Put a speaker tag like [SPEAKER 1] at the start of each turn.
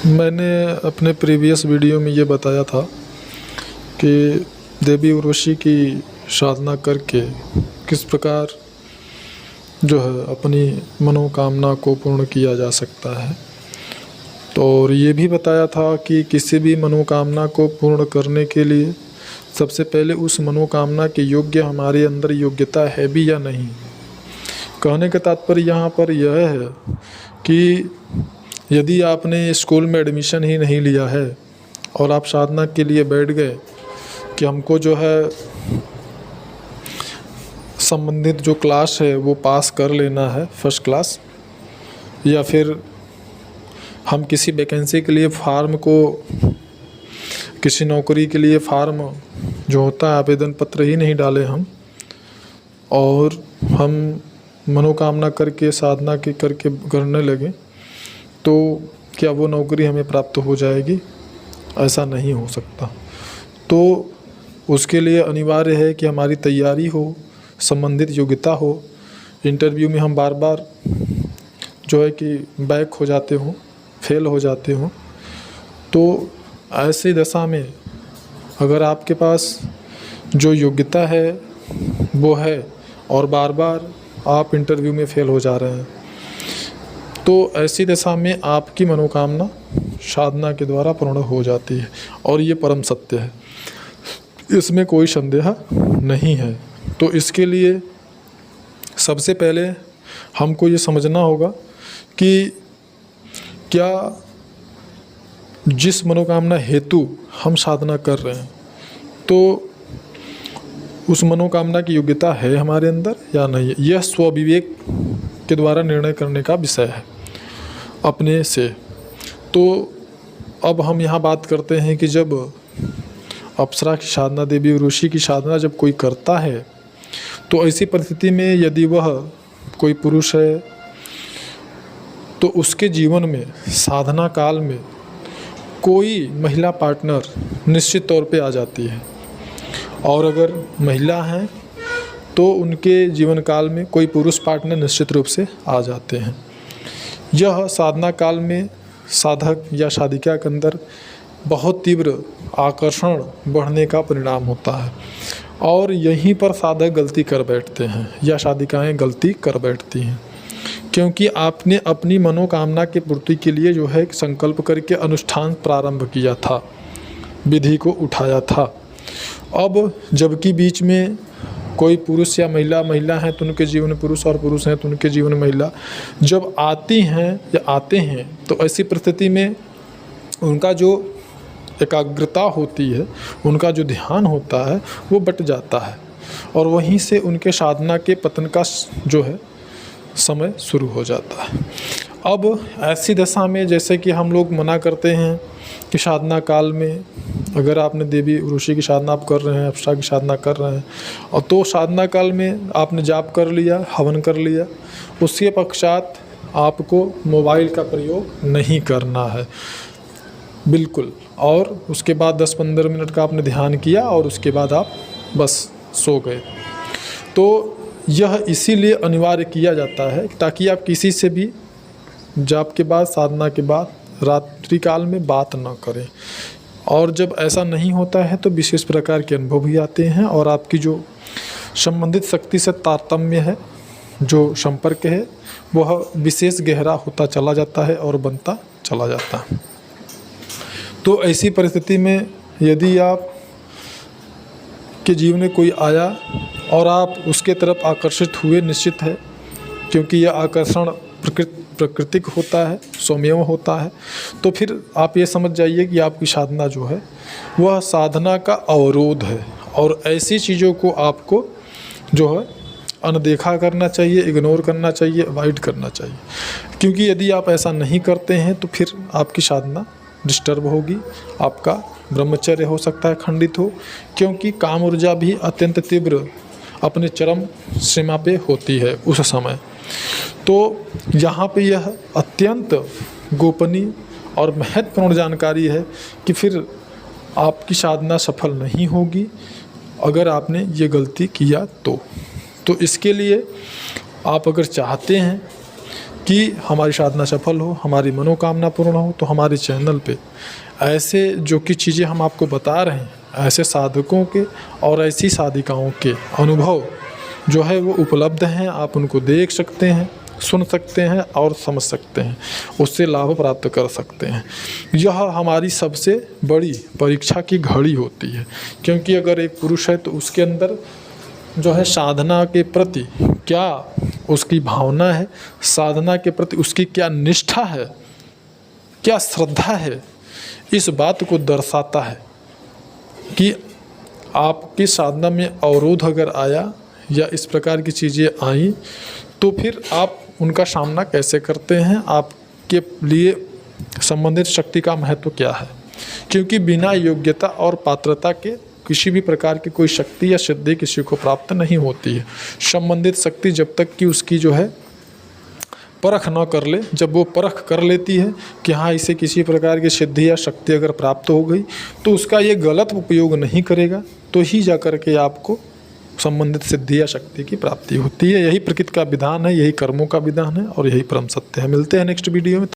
[SPEAKER 1] मैंने अपने previous video में ये बताया था कि देवी उर्वशी की साधना करके किस प्रकार जो है अपनी मनोकामना को पूर्ण किया जा सकता है। तो और ये भी बताया था कि किसी भी मनोकामना को पूर्ण करने के लिए सबसे पहले उस मनोकामना के योग्य हमारे अंदर योग्यता है भी या नहीं। कहने का तात्पर्य यहाँ पर यह है कि यदि आपने स्कूल में एडमिशन ही नहीं लिया है और आप साधना के लिए बैठ गए कि हमको जो है संबंधित जो क्लास है वो पास कर लेना है फर्स्ट क्लास, या फिर हम किसी वैकेंसी के लिए फार्म को, किसी नौकरी के लिए फार्म जो होता है आवेदन पत्र ही नहीं डाले हम, और हम मनोकामना करके साधना के करके करने लगे, तो क्या वो नौकरी हमें प्राप्त हो जाएगी? ऐसा नहीं हो सकता। तो उसके लिए अनिवार्य है कि हमारी तैयारी हो, संबंधित योग्यता हो। इंटरव्यू में हम बार बार जो है कि बैक हो जाते हों, फेल हो जाते हों, तो ऐसी दशा में अगर आपके पास जो योग्यता है वो है और बार बार आप इंटरव्यू में फेल हो जा रहे हैं, तो ऐसी दशा में आपकी मनोकामना साधना के द्वारा पूर्ण हो जाती है। और ये परम सत्य है, इसमें कोई संदेह नहीं है। तो इसके लिए सबसे पहले हमको ये समझना होगा कि क्या जिस मनोकामना हेतु हम साधना कर रहे हैं तो उस मनोकामना की योग्यता है हमारे अंदर या नहीं है। यह स्वविवेक के द्वारा निर्णय करने का विषय है अपने से। तो अब हम यहाँ बात करते हैं कि जब अप्सरा की साधना, देवी उर्वशी की साधना जब कोई करता है तो ऐसी परिस्थिति में यदि वह कोई पुरुष है तो उसके जीवन में साधना काल में कोई महिला पार्टनर निश्चित तौर पे आ जाती है, और अगर महिला हैं तो उनके जीवन काल में कोई पुरुष पार्टनर निश्चित रूप से आ जाते हैं। यह साधना काल में साधक या साधिका के अंदर बहुत तीव्र आकर्षण बढ़ने का परिणाम होता है, और यहीं पर साधक गलती कर बैठते हैं या साधिकाएं गलती कर बैठती हैं, क्योंकि आपने अपनी मनोकामना की पूर्ति के लिए जो है संकल्प करके अनुष्ठान प्रारंभ किया था, विधि को उठाया था। अब जबकि बीच में कोई पुरुष या महिला हैं तो उनके जीवन में पुरुष, और पुरुष हैं तो उनके जीवन में महिला जब आती हैं या आते हैं, तो ऐसी परिस्थिति में उनका जो एकाग्रता होती है, उनका जो ध्यान होता है वो बट जाता है, और वहीं से उनके साधना के पतन का जो है समय शुरू हो जाता है। अब ऐसी दशा में जैसे कि हम लोग मना करते हैं कि साधना काल में अगर आपने देवी उर्वशी की साधना आप कर रहे हैं, अप्सरा की साधना कर रहे हैं, और तो साधना काल में आपने जाप कर लिया, हवन कर लिया, उसके पश्चात आपको मोबाइल का प्रयोग नहीं करना है बिल्कुल, और उसके बाद 10-15 मिनट का आपने ध्यान किया और उसके बाद आप बस सो गए। तो यह इसीलिए अनिवार्य किया जाता है ताकि आप किसी से भी जाप के बाद, साधना के बाद रात्रि काल में बात न करें। और जब ऐसा नहीं होता है तो विशेष प्रकार के अनुभव भी आते हैं, और आपकी जो संबंधित शक्ति से तारतम्य है, जो संपर्क है, वह विशेष गहरा होता चला जाता है और बनता चला जाता है। तो ऐसी परिस्थिति में यदि आप के जीवन में कोई आया और आप उसके तरफ आकर्षित हुए, निश्चित है, क्योंकि यह आकर्षण प्राकृतिक होता है, स्वयं होता है, तो फिर आप ये समझ जाइए कि आपकी साधना जो है वह साधना का अवरोध है, और ऐसी चीज़ों को आपको जो है अनदेखा करना चाहिए, इग्नोर करना चाहिए, अवॉइड करना चाहिए। क्योंकि यदि आप ऐसा नहीं करते हैं तो फिर आपकी साधना डिस्टर्ब होगी, आपका ब्रह्मचर्य हो सकता है खंडित हो, क्योंकि काम ऊर्जा भी अत्यंत तीव्र अपने चरम सीमा पे होती है उस समय। तो यहाँ पे यह अत्यंत गोपनीय और महत्वपूर्ण जानकारी है कि फिर आपकी साधना सफल नहीं होगी अगर आपने ये गलती किया तो इसके लिए आप अगर चाहते हैं कि हमारी साधना सफल हो, हमारी मनोकामना पूर्ण हो, तो हमारे चैनल पे ऐसे जो कि चीज़ें हम आपको बता रहे हैं, ऐसे साधकों के और ऐसी साधिकाओं के अनुभव जो है वो उपलब्ध हैं। आप उनको देख सकते हैं, सुन सकते हैं और समझ सकते हैं, उससे लाभ प्राप्त कर सकते हैं। यह हमारी सबसे बड़ी परीक्षा की घड़ी होती है, क्योंकि अगर एक पुरुष है तो उसके अंदर जो है साधना के प्रति क्या उसकी भावना है, साधना के प्रति उसकी क्या निष्ठा है, क्या श्रद्धा है, इस बात को दर्शाता है कि आपकी साधना में अवरोध अगर आया या इस प्रकार की चीज़ें आई तो फिर आप उनका सामना कैसे करते हैं, आपके लिए संबंधित शक्ति का महत्व क्या है। क्योंकि बिना योग्यता और पात्रता के किसी भी प्रकार की कोई शक्ति या सिद्धि किसी को प्राप्त नहीं होती है। संबंधित शक्ति जब तक कि उसकी जो है परख न कर ले, जब वो परख कर लेती है कि हाँ इसे किसी प्रकार की सिद्धि या शक्ति अगर प्राप्त हो गई तो उसका ये गलत उपयोग नहीं करेगा, तो ही जा कर के आपको संबंधित सिद्धि या शक्ति की प्राप्ति होती है। यही प्रकृति का विधान है, यही कर्मों का विधान है और यही परम सत्य है। मिलते हैं नेक्स्ट वीडियो में।